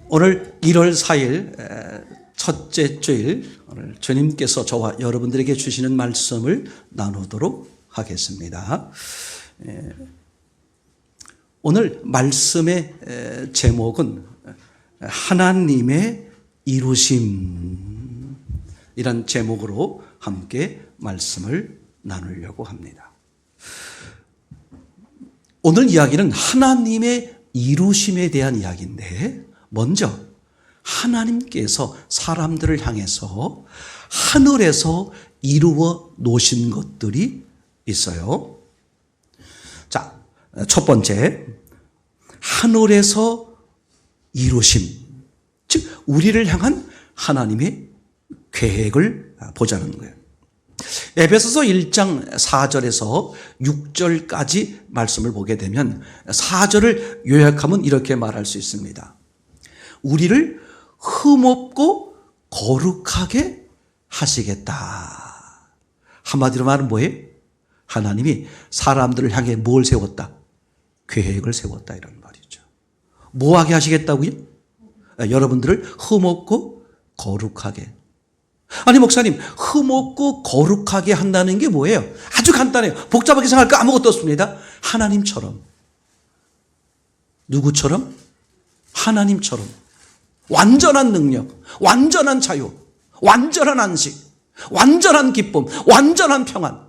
오늘 1월 4일 첫째 주일, 오늘 주님께서 저와 여러분들에게 주시는 말씀을 나누도록 하겠습니다. 오늘 말씀의 제목은 하나님의 이루심, 이란 제목으로 함께 말씀을 나누려고 합니다. 오늘 이야기는 하나님의 이루심에 대한 이야기인데, 먼저 하나님께서 사람들을 향해서 하늘에서 이루어 놓으신 것들이 있어요. 자, 첫 번째, 하늘에서 이루심, 즉 우리를 향한 하나님의 계획을 보자는 거예요. 에베소서 1장 4절에서 6절까지 말씀을 보게 되면 4절을 요약하면 이렇게 말할 수 있습니다. 우리를 흠없고 거룩하게 하시겠다. 한마디로 말하면 뭐예요? 하나님이 사람들을 향해 뭘 세웠다? 계획을 세웠다, 이런 말이죠. 뭐 하게 하시겠다고요? 여러분들을 흠없고 거룩하게. 아니 목사님, 흠없고 거룩하게 한다는 게 뭐예요? 아주 간단해요. 복잡하게 생각할 거 아무것도 없습니다. 하나님처럼. 누구처럼? 하나님처럼. 완전한 능력, 완전한 자유, 완전한 안식, 완전한 기쁨, 완전한 평안.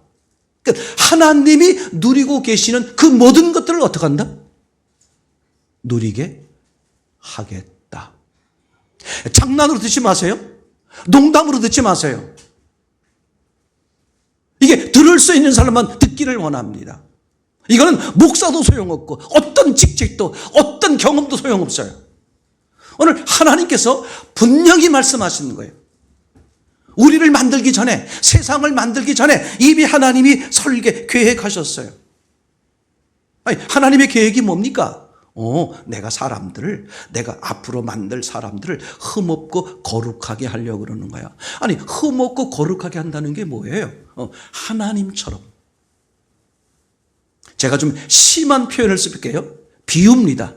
그러니까 하나님이 누리고 계시는 그 모든 것들을 어떻게 한다? 누리게 하겠다. 장난으로 듣지 마세요. 농담으로 듣지 마세요. 이게 들을 수 있는 사람만 듣기를 원합니다. 이거는 목사도 소용없고 어떤 직책도 어떤 경험도 소용없어요. 오늘 하나님께서 분명히 말씀하시는 거예요. 우리를 만들기 전에, 세상을 만들기 전에 이미 하나님이 설계, 계획하셨어요. 아니, 하나님의 계획이 뭡니까? 내가 내가 앞으로 만들 사람들을 흠없고 거룩하게 하려고 그러는 거야. 아니, 흠없고 거룩하게 한다는 게 뭐예요? 하나님처럼. 제가 좀 심한 표현을 쓸게요. 비유입니다.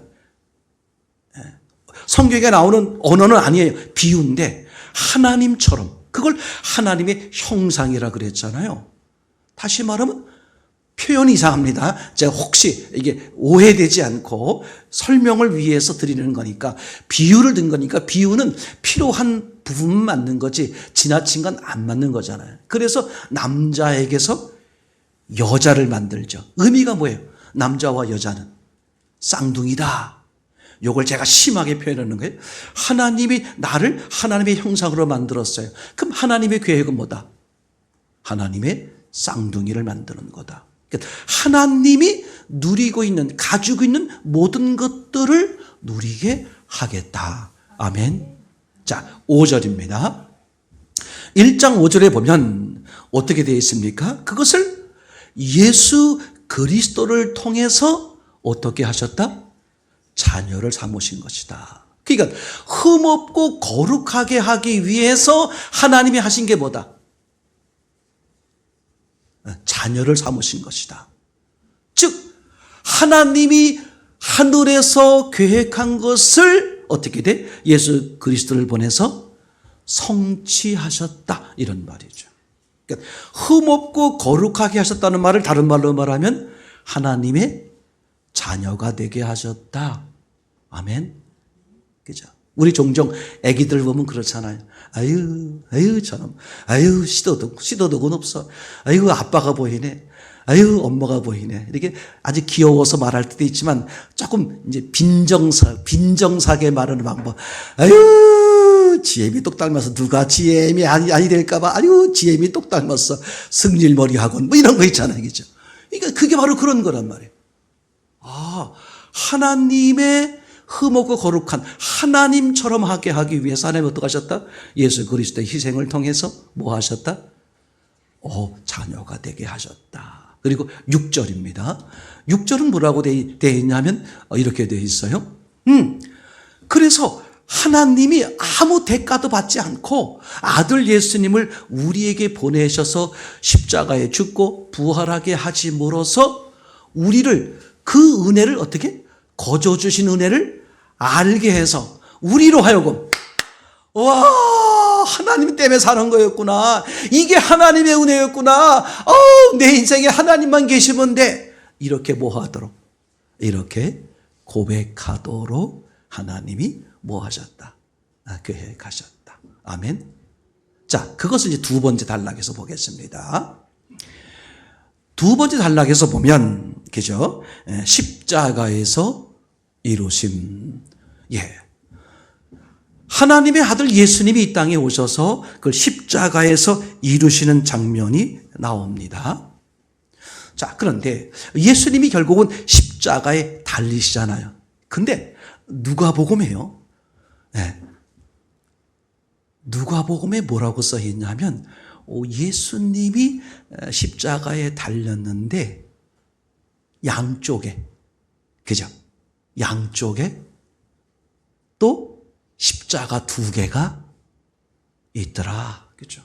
성경에 나오는 언어는 아니에요. 비유인데 하나님처럼, 그걸 하나님의 형상이라 그랬잖아요. 다시 말하면 표현이 이상합니다. 제가 혹시 이게 오해되지 않고 설명을 위해서 드리는 거니까, 비유를 든 거니까, 비유는 필요한 부분만 맞는 거지 지나친 건 안 맞는 거잖아요. 그래서 남자에게서 여자를 만들죠. 의미가 뭐예요? 남자와 여자는 쌍둥이다. 요걸 제가 심하게 표현하는 거예요. 하나님이 나를 하나님의 형상으로 만들었어요. 그럼 하나님의 계획은 뭐다? 하나님의 쌍둥이를 만드는 거다. 그러니까 하나님이 누리고 있는, 가지고 있는 모든 것들을 누리게 하겠다. 아멘. 자, 5절입니다. 1장 5절에 보면 어떻게 되어 있습니까? 그것을 예수 그리스도를 통해서 어떻게 하셨다? 자녀를 삼으신 것이다. 그러니까 흠없고 거룩하게 하기 위해서 하나님이 하신 게 뭐다? 자녀를 삼으신 것이다. 즉 하나님이 하늘에서 계획한 것을 어떻게 돼? 예수 그리스도를 보내서 성취하셨다, 이런 말이죠. 그러니까 흠없고 거룩하게 하셨다는 말을 다른 말로 말하면 하나님의 자녀가 되게 하셨다. 아멘. 그죠? 우리 종종 애기들 보면 그렇잖아요. 저놈. 시도덕은 없어. 아빠가 보이네. 엄마가 보이네. 이렇게 아주 귀여워서 말할 때도 있지만 조금 이제 빈정사게 말하는 방법. 지혜미 똑 닮아서 누가 지혜미 아니 될까봐. 지혜미 똑 닮았어. 승질머리 학원. 뭐 이런 거 있잖아요. 그죠? 그러니까 그게 바로 그런 거란 말이에요. 하나님의 흠없고 거룩한 하나님처럼 하게 하기 위해서 하나님 어떻게 하셨다? 예수 그리스도의 희생을 통해서 뭐 하셨다? 자녀가 되게 하셨다. 그리고 6절입니다. 6절은 뭐라고 되어 있냐면 이렇게 되어 있어요. 그래서 하나님이 아무 대가도 받지 않고 아들 예수님을 우리에게 보내셔서 십자가에 죽고 부활하게 하심으로써 우리를 그 은혜를 어떻게? 거저 주신 은혜를 알게 해서 우리로 하여금 와, 하나님 때문에 사는 거였구나. 이게 하나님의 은혜였구나. 내 인생에 하나님만 계시면 돼. 이렇게 뭐하도록, 이렇게 고백하도록 하나님이 뭐하셨다? 교회에 가셨다. 아멘. 자, 그것을 이제 두 번째 단락에서 보겠습니다. 두 번째 단락에서 보면, 그죠? 십자가에서 이루심. 예. 하나님의 아들 예수님이 이 땅에 오셔서 그걸 십자가에서 이루시는 장면이 나옵니다. 자, 그런데 예수님이 결국은 십자가에 달리시잖아요. 근데 누가복음에요. 네. 누가복음에 뭐라고 써 있냐면 예수님이 십자가에 달렸는데 양쪽에, 그죠? 양쪽에 또 십자가 두 개가 있더라. 그죠?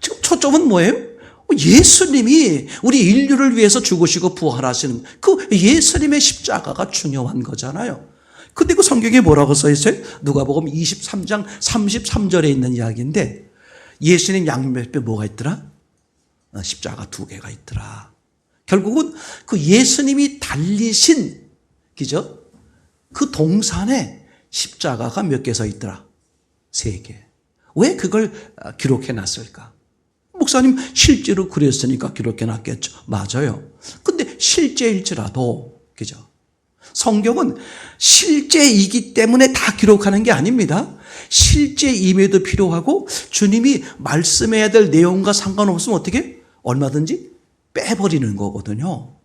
지금 초점은 뭐예요? 예수님이 우리 인류를 위해서 죽으시고 부활하시는 그 예수님의 십자가가 중요한 거잖아요. 근데 그 성경에 뭐라고 써 있어요? 누가복음 23장 33절에 있는 이야기인데 예수님 양옆에 뭐가 있더라? 십자가 두 개가 있더라. 결국은 그 예수님이 달리신, 그죠? 그 동산에 십자가가 몇 개 서 있더라? 3개. 왜 그걸 기록해 놨을까? 목사님 실제로 그랬으니까 기록해 놨겠죠. 맞아요. 근데 실제일지라도, 그죠? 성경은 실제이기 때문에 다 기록하는 게 아닙니다. 실제임에도 필요하고 주님이 말씀해야 될 내용과 상관없으면 어떻게? 얼마든지 빼버리는 거거든요.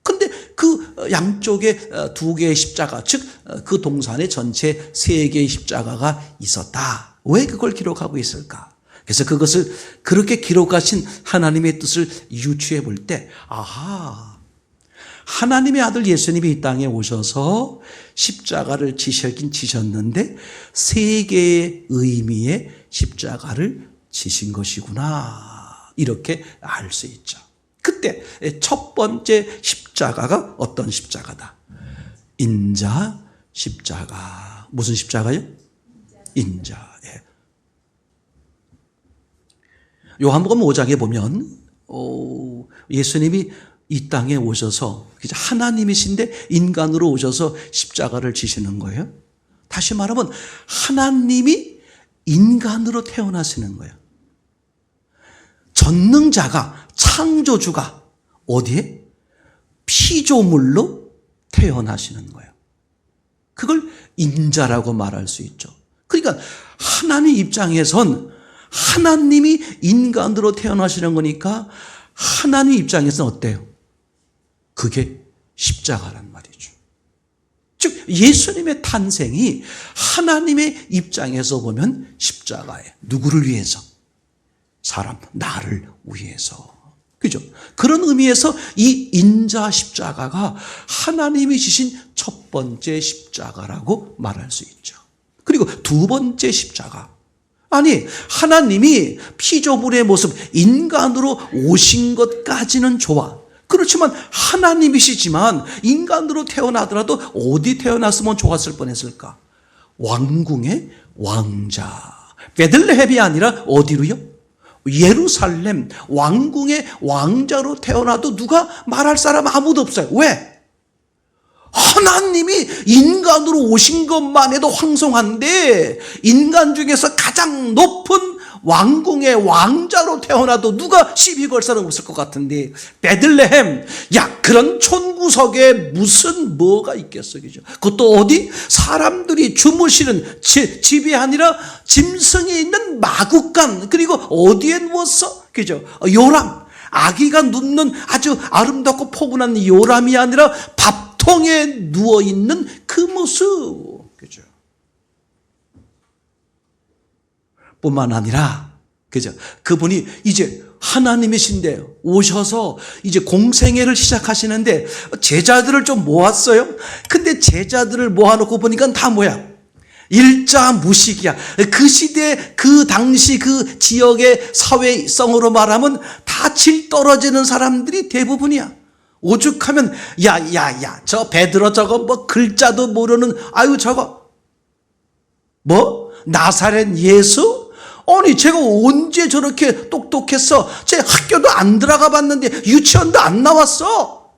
근데 그 양쪽에 두 개의 십자가, 즉 그 동산에 전체 3개의 십자가가 있었다. 왜 그걸 기록하고 있을까? 그래서 그것을 그렇게 기록하신 하나님의 뜻을 유추해 볼 때, 아하, 하나님의 아들 예수님이 이 땅에 오셔서 십자가를 지셨긴 지셨는데 3개의 의미의 십자가를 지신 것이구나. 이렇게 알 수 있죠. 그때 첫 번째 십자가가 어떤 십자가다? 인자 십자가. 무슨 십자가요? 인자. 예. 요한복음 5장에 보면 예수님이 이 땅에 오셔서 하나님이신데 인간으로 오셔서 십자가를 지시는 거예요. 다시 말하면 하나님이 인간으로 태어나시는 거예요. 전능자가, 창조주가 어디에? 피조물로 태어나시는 거예요. 그걸 인자라고 말할 수 있죠. 그러니까 하나님 입장에선 하나님이 인간으로 태어나시는 거니까 하나님 입장에서는 어때요? 그게 십자가란 말이죠. 즉 예수님의 탄생이 하나님의 입장에서 보면 십자가예요. 누구를 위해서? 사람, 나를 위해서. 그죠? 그런 의미에서 이 인자 십자가가 하나님이 지신 첫 번째 십자가라고 말할 수 있죠. 그리고 두 번째 십자가. 아니, 하나님이 피조물의 모습, 인간으로 오신 것까지는 좋아. 그렇지만 하나님이시지만 인간으로 태어나더라도 어디 태어났으면 좋았을 뻔했을까? 왕궁의 왕자. 베들레헴이 아니라 어디로요? 예루살렘 왕궁의 왕자로 태어나도 누가 말할 사람 아무도 없어요. 왜? 하나님이 인간으로 오신 것만 해도 황송한데 인간 중에서 가장 높은 왕궁의 왕자로 태어나도 누가 시비 걸 사람 없을 것 같은데 베들레헴, 야, 그런 촌구석에 무슨 뭐가 있겠어, 그죠? 그것도 어디? 사람들이 주무시는 집이 아니라 짐승이 있는 마구간, 그리고 어디에 누웠어? 그죠? 요람, 아기가 눕는 아주 아름답고 포근한 요람이 아니라 밥통에 누워있는 그 모습, 그죠? 뿐만 아니라, 그죠? 그분이 이제 하나님이신데 오셔서 이제 공생애를 시작하시는데 제자들을 좀 모았어요. 근데 제자들을 모아놓고 보니까 다 뭐야? 일자무식이야. 그 시대, 그 당시 그 지역의 사회성으로 말하면 다 질 떨어지는 사람들이 대부분이야. 오죽하면 야, 저 베드로 저거 뭐 글자도 모르는, 아유 저거 뭐? 나사렛 예수? 아니 제가 언제 저렇게 똑똑했어? 제 학교도 안 들어가 봤는데 유치원도 안 나왔어.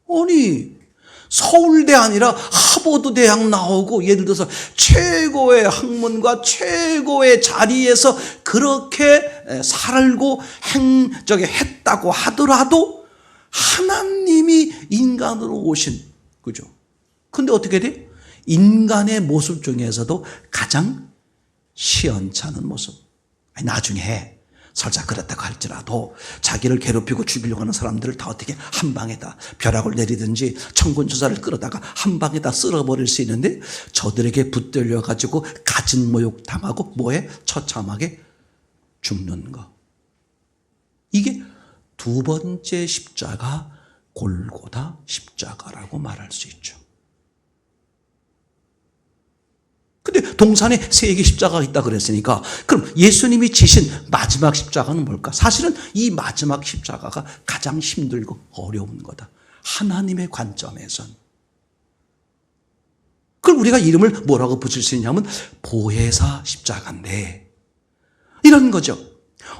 아니 서울대 아니라 하버드 대학 나오고 예를 들어서 최고의 학문과 최고의 자리에서 그렇게 살고 했다고 하더라도 하나님이 인간으로 오신, 그죠? 근데 어떻게 돼? 인간의 모습 중에서도 가장 시원찮은 모습. 나중에 설사 그렇다고 할지라도 자기를 괴롭히고 죽이려고 하는 사람들을 다 어떻게 한 방에다 벼락을 내리든지 천군천사를 끌어다가 한 방에다 쓸어버릴 수 있는데, 저들에게 붙들려 가지고 갖은 모욕 당하고 뭐에 처참하게 죽는 거. 이게 두 번째 십자가, 골고다 십자가라고 말할 수 있죠. 근데 동산에 세 개의 십자가가 있다 그랬으니까 그럼 예수님이 지신 마지막 십자가는 뭘까? 사실은 이 마지막 십자가가 가장 힘들고 어려운 거다. 하나님의 관점에선. 그럼 우리가 이름을 뭐라고 붙일 수 있냐면 보혜사 십자가인데, 이런 거죠.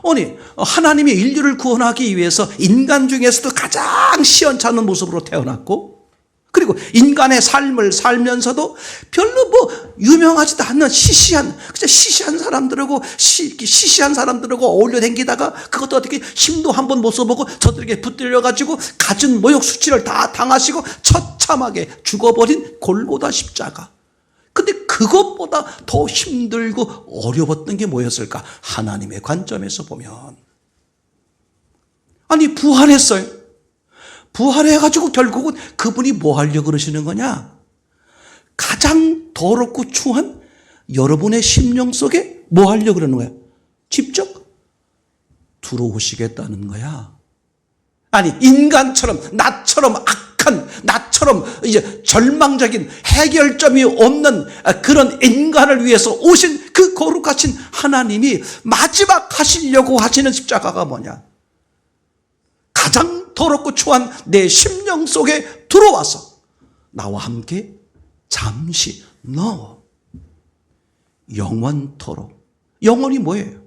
아니 하나님이 인류를 구원하기 위해서 인간 중에서도 가장 시원찮은 모습으로 태어났고, 그리고 인간의 삶을 살면서도 별로 뭐 유명하지도 않는 시시한 사람들하고 어울려 댕기다가 그것도 어떻게 힘도 한번 못 써보고 저들에게 붙들려가지고 갖은 모욕 수치를 다 당하시고 처참하게 죽어버린 골고다 십자가. 근데 그것보다 더 힘들고 어려웠던 게 뭐였을까? 하나님의 관점에서 보면. 아니 부활했어요. 부활해가지고 결국은 그분이 뭐 하려고 그러시는 거냐? 가장 더럽고 추한 여러분의 심령 속에 뭐 하려고 그러는 거야? 직접 들어오시겠다는 거야. 아니 인간처럼 나처럼 악한, 나처럼 이제 절망적인 해결점이 없는 그런 인간을 위해서 오신 그 거룩하신 하나님이 마지막 하시려고 하시는 십자가가 뭐냐? 가장 더럽고 추한 내 심령 속에 들어와서 나와 함께 잠시 영원토록. 영원이 뭐예요?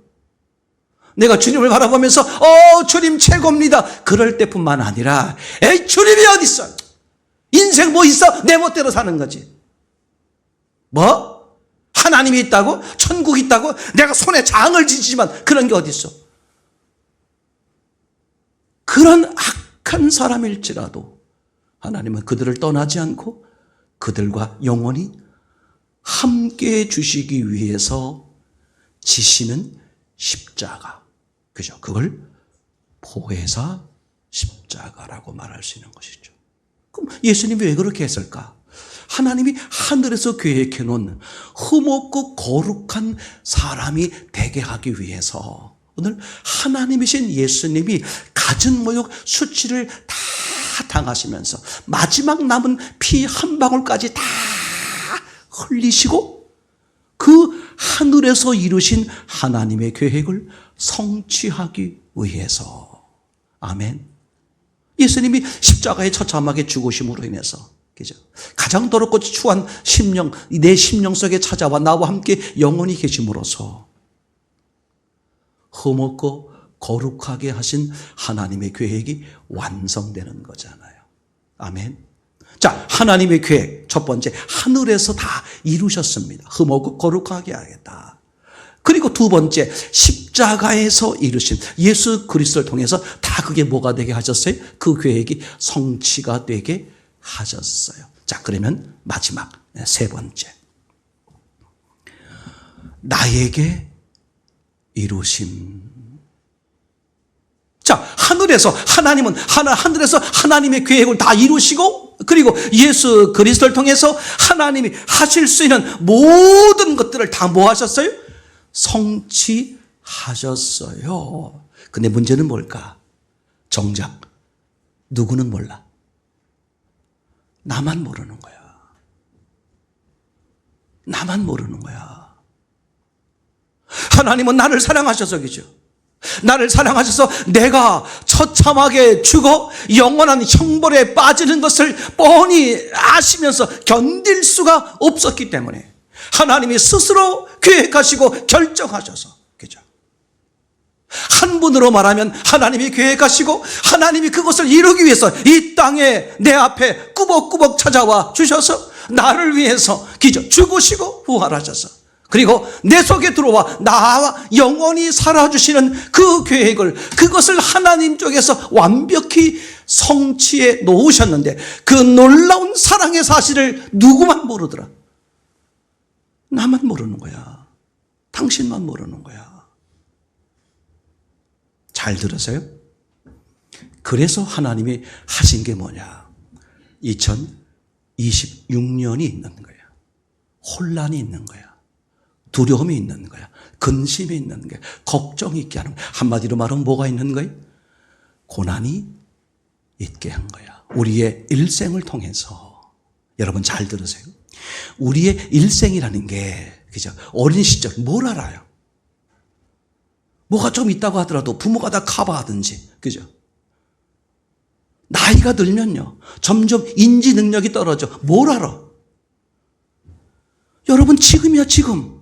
내가 주님을 바라보면서 주님 최고입니다 그럴 때뿐만 아니라 에이 주님이 어디 있어? 인생 뭐 있어? 내 멋대로 사는 거지. 뭐? 하나님이 있다고? 천국이 있다고? 내가 손에 장을 지지만 그런 게 어디 있어? 그런 악한 사람일지라도 하나님은 그들을 떠나지 않고 그들과 영원히 함께 주시기 위해서 지시는 십자가. 그죠? 그걸 보혜사 십자가라고 말할 수 있는 것이죠. 그럼 예수님이 왜 그렇게 했을까? 하나님이 하늘에서 계획해 놓은 흠없고 거룩한 사람이 되게 하기 위해서 오늘 하나님이신 예수님이 갖은 모욕 수치를 다 당하시면서 마지막 남은 피 한 방울까지 다 흘리시고 그 하늘에서 이루신 하나님의 계획을 성취하기 위해서. 아멘. 예수님이 십자가에 처참하게 죽으심으로 인해서, 그죠? 가장 더럽고 추한 심령, 내 심령 속에 찾아와 나와 함께 영원히 계심으로써 흠없고 거룩하게 하신 하나님의 계획이 완성되는 거잖아요. 아멘. 자, 하나님의 계획 첫 번째, 하늘에서 다 이루셨습니다. 흠없고 거룩하게 하겠다. 그리고 두 번째, 십자가에서 이루신 예수 그리스도를 통해서 다 그게 뭐가 되게 하셨어요? 그 계획이 성취가 되게 하셨어요. 자, 그러면 마지막 세 번째, 나에게 이루심. 자, 하늘에서 하늘에서 하나님의 계획을 다 이루시고, 그리고 예수 그리스도를 통해서 하나님이 하실 수 있는 모든 것들을 다 뭐 하셨어요? 성취하셨어요. 근데 문제는 뭘까? 정작 누구는 몰라. 나만 모르는 거야. 나만 모르는 거야. 하나님은 나를 사랑하셔서, 그죠? 나를 사랑하셔서 내가 처참하게 죽어 영원한 형벌에 빠지는 것을 뻔히 아시면서 견딜 수가 없었기 때문에 하나님이 스스로 계획하시고 결정하셔서, 그죠? 한 분으로 말하면 하나님이 계획하시고 하나님이 그것을 이루기 위해서 이 땅에 내 앞에 꾸벅꾸벅 찾아와 주셔서 나를 위해서 기죠, 죽으시고 부활하셔서, 그리고 내 속에 들어와 나와 영원히 살아주시는 그 계획을, 그것을 하나님 쪽에서 완벽히 성취해 놓으셨는데, 그 놀라운 사랑의 사실을 누구만 모르더라? 나만 모르는 거야. 당신만 모르는 거야. 잘 들으세요? 그래서 하나님이 하신 게 뭐냐? 2026년이 있는 거야. 혼란이 있는 거야. 두려움이 있는 거야. 근심이 있는 거야. 걱정이 있게 하는 거야. 한마디로 말하면 뭐가 있는 거야? 고난이 있게 한 거야. 우리의 일생을 통해서. 여러분 잘 들으세요. 우리의 일생이라는 게, 그죠? 어린 시절 뭘 알아요? 뭐가 좀 있다고 하더라도 부모가 다 커버하든지, 그죠? 나이가 들면요, 점점 인지 능력이 떨어져. 뭘 알아? 여러분, 지금이야, 지금.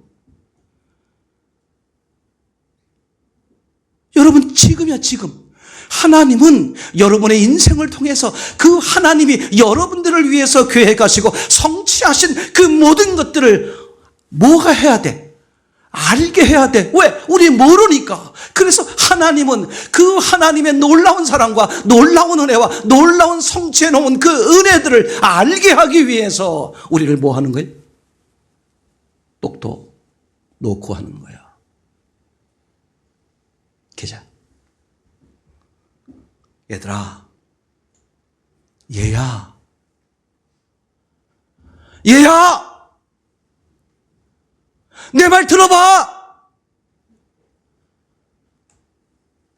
여러분, 지금이야, 지금. 하나님은 여러분의 인생을 통해서 그 하나님이 여러분들을 위해서 계획하시고 성취하신 그 모든 것들을 뭐가 해야 돼? 알게 해야 돼. 왜? 우리 모르니까. 그래서 하나님은 그 하나님의 놀라운 사랑과 놀라운 은혜와 놀라운 성취해 놓은 그 은혜들을 알게 하기 위해서 우리를 뭐 하는 거예요? 똑똑 놓고 하는 거야. 계자. 얘들아, 얘야, 내 말 들어봐!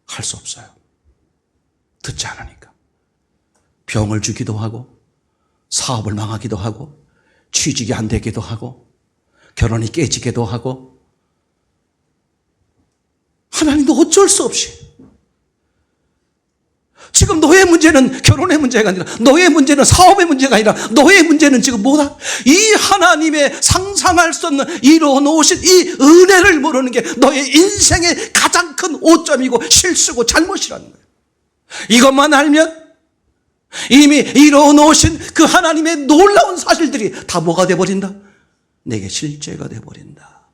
할 수 없어요. 듣지 않으니까. 병을 주기도 하고, 사업을 망하기도 하고, 취직이 안 되기도 하고, 결혼이 깨지기도 하고, 하나님도 어쩔 수 없이. 지금 너의 문제는 결혼의 문제가 아니라, 너의 문제는 사업의 문제가 아니라, 너의 문제는 지금 뭐다? 이 하나님의 상상할 수 없는 이루어 놓으신 이 은혜를 모르는 게 너의 인생의 가장 큰 오점이고 실수고 잘못이라는 거예요. 이것만 알면 이미 이루어 놓으신 그 하나님의 놀라운 사실들이 다 뭐가 돼버린다? 내게 실제가 돼버린다.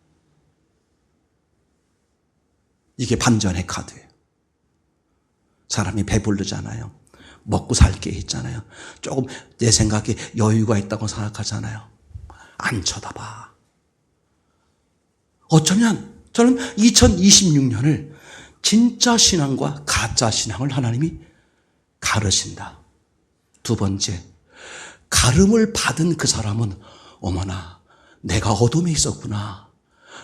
이게 반전의 카드예요. 사람이 배부르잖아요. 먹고 살 게 있잖아요. 조금 내 생각에 여유가 있다고 생각하잖아요. 안 쳐다봐. 어쩌면 저는 2026년을 진짜 신앙과 가짜 신앙을 하나님이 가르신다. 두 번째, 가름을 받은 그 사람은 어머나, 내가 어둠에 있었구나.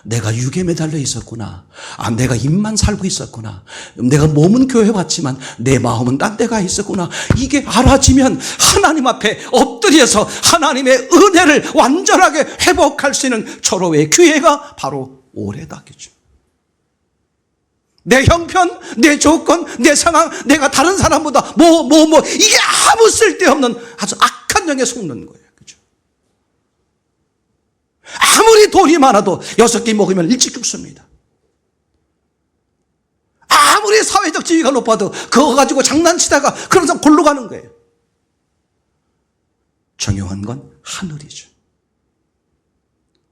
내가 육에 매달려 있었구나. 아, 내가 입만 살고 있었구나. 내가 몸은 교회 왔지만 내 마음은 딴 데가 있었구나. 이게 알아지면 하나님 앞에 엎드려서 하나님의 은혜를 완전하게 회복할 수 있는 절호의 기회가 바로 올해다겠죠. 내 형편, 내 조건, 내 상황, 내가 다른 사람보다 이게 아무 쓸데없는 아주 악한 영에 속는 거예요. 아무리 돈이 많아도 6개 먹으면 일찍 죽습니다. 아무리 사회적 지위가 높아도 그거 가지고 장난치다가 그러면서 골로 가는 거예요. 중요한 건 하늘이죠.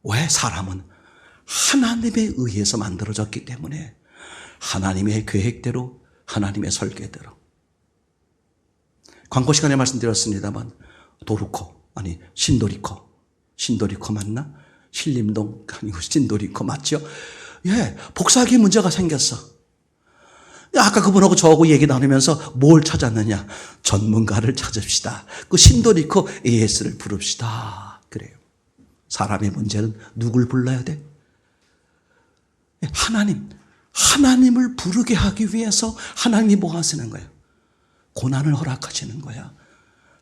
왜? 사람은 하나님에 의해서 만들어졌기 때문에 하나님의 계획대로, 하나님의 설계대로. 광고 시간에 말씀드렸습니다만 신도리코 맞나? 신림동 아니고 신도리코 맞죠? 예, 복사하기 문제가 생겼어. 아까 그분하고 저하고 얘기 나누면서 뭘 찾았느냐? 전문가를 찾읍시다. 그 신도리코 AS를 부릅시다. 그래요. 사람의 문제는 누굴 불러야 돼? 하나님을 부르게 하기 위해서 하나님이 뭐 하시는 거예요? 고난을 허락하시는 거야.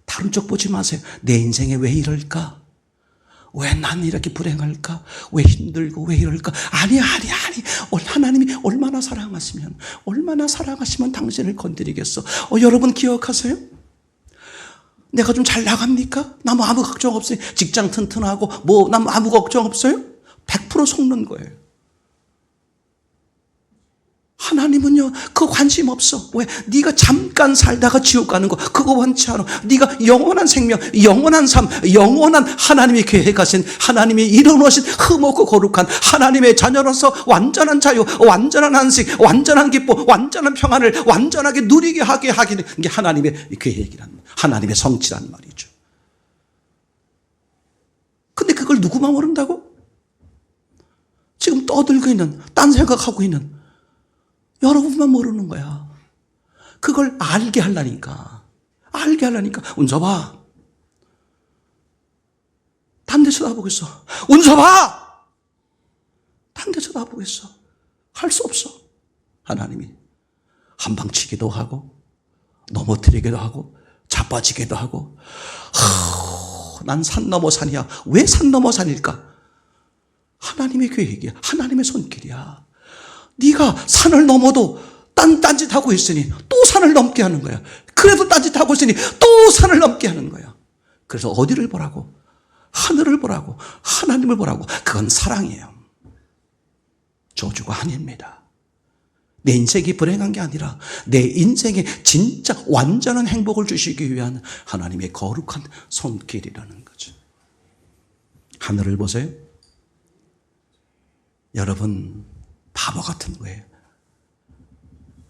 다른 쪽 보지 마세요. 내 인생에 왜 이럴까? 왜 난 이렇게 불행할까? 왜 힘들고 왜 이럴까? 아니. 하나님이 얼마나 사랑하시면 당신을 건드리겠어. 여러분 기억하세요? 내가 좀 잘 나갑니까? 나 아무 걱정 없어요. 직장 튼튼하고 나 아무 걱정 없어요? 100% 속는 거예요. 하나님은요, 그거 관심 없어. 왜? 네가 잠깐 살다가 지옥 가는 거 그거 원치 않아. 네가 영원한 생명, 영원한 삶, 영원한 하나님이 계획하신, 하나님이 이뤄놓으신 흠없고 거룩한 하나님의 자녀로서 완전한 자유, 완전한 안식, 완전한 기쁨, 완전한 평안을 완전하게 누리게 하게 하기는 게 하나님의 계획이란, 하나님의 성취란 말이죠. 근데 그걸 누구만 모른다고? 지금 떠들고 있는, 딴 생각하고 있는 여러분만 모르는 거야. 그걸 알게 하려니까. 알게 하려니까. 운서봐. 딴 데 쳐다보겠어. 운서봐. 딴 데 쳐다보겠어. 할 수 없어. 하나님이 한방 치기도 하고 넘어뜨리기도 하고 자빠지기도 하고. 난 산 넘어 산이야. 왜 산 넘어 산일까? 하나님의 계획이야. 하나님의 손길이야. 네가 산을 넘어도 딴짓하고 있으니 또 산을 넘게 하는 거야. 그래도 딴짓하고 있으니 또 산을 넘게 하는 거야. 그래서 어디를 보라고? 하늘을 보라고. 하나님을 보라고. 그건 사랑이에요. 저주가 아닙니다. 내 인생이 불행한 게 아니라 내 인생에 진짜 완전한 행복을 주시기 위한 하나님의 거룩한 손길이라는 거죠. 하늘을 보세요. 여러분, 바보 같은 거예요.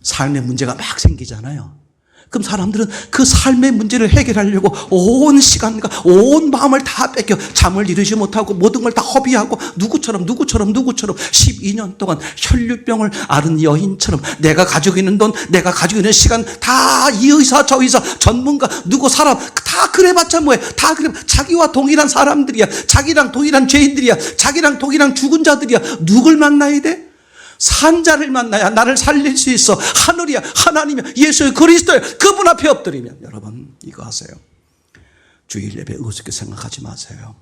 삶의 문제가 막 생기잖아요. 그럼 사람들은 그 삶의 문제를 해결하려고 온 시간과 온 마음을 다 뺏겨 잠을 이루지 못하고 모든 걸 다 허비하고 누구처럼 12년 동안 혈류병을 앓은 여인처럼 내가 가지고 있는 돈, 내가 가지고 있는 시간 다 이 의사 저 의사 전문가 누구 사람 다 그래봤자 뭐해. 다 그래. 자기와 동일한 사람들이야. 자기랑 동일한 죄인들이야. 자기랑 동일한 죽은 자들이야. 누굴 만나야 돼? 산자를 만나야 나를 살릴 수 있어. 하늘이야, 하나님이야, 예수의 그리스도야. 그분 앞에 엎드리면. 여러분 이거 하세요. 주일 예배 우습게 생각하지 마세요.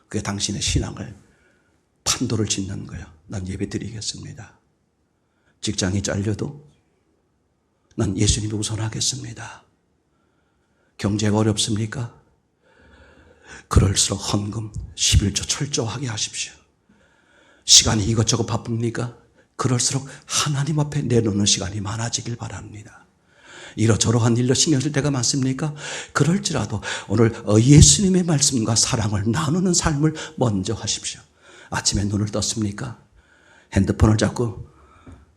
그게 당신의 신앙을 판도를 짓는 거예요. 난 예배 드리겠습니다. 직장이 잘려도 난 예수님이 우선하겠습니다. 경제가 어렵습니까? 그럴수록 헌금 11조 철저하게 하십시오. 시간이 이것저것 바쁩니까? 그럴수록 하나님 앞에 내놓는 시간이 많아지길 바랍니다. 이러저러한 일로 신경 쓸 때가 많습니까? 그럴지라도 오늘 예수님의 말씀과 사랑을 나누는 삶을 먼저 하십시오. 아침에 눈을 떴습니까? 핸드폰을 잡고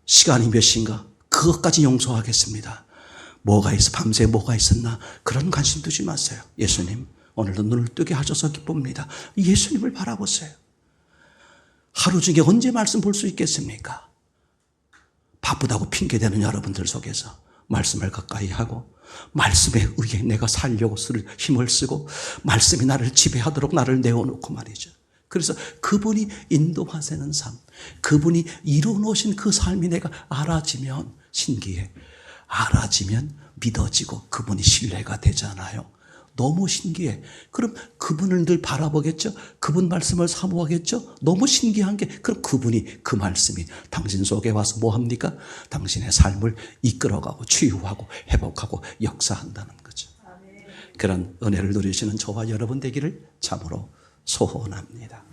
시간이 몇 시인가? 그것까지 용서하겠습니다. 뭐가 있어? 밤새 뭐가 있었나? 그런 관심 두지 마세요. 예수님, 오늘도 눈을 뜨게 하셔서 기쁩니다. 예수님을 바라보세요. 하루 중에 언제 말씀 볼 수 있겠습니까? 바쁘다고 핑계대는 여러분들 속에서 말씀을 가까이 하고 말씀에 의해 내가 살려고 힘을 쓰고 말씀이 나를 지배하도록 나를 내어놓고 말이죠. 그래서 그분이 인도하시는 삶, 그분이 이루어놓으신 그 삶이 내가 알아지면 신기해. 알아지면 믿어지고 그분이 신뢰가 되잖아요. 너무 신기해. 그럼 그분을 늘 바라보겠죠? 그분 말씀을 사모하겠죠? 너무 신기한 게 그럼 그분이 그 말씀이 당신 속에 와서 뭐 합니까? 당신의 삶을 이끌어가고 치유하고 회복하고 역사한다는 거죠. 그런 은혜를 누리시는 저와 여러분 되기를 참으로 소원합니다.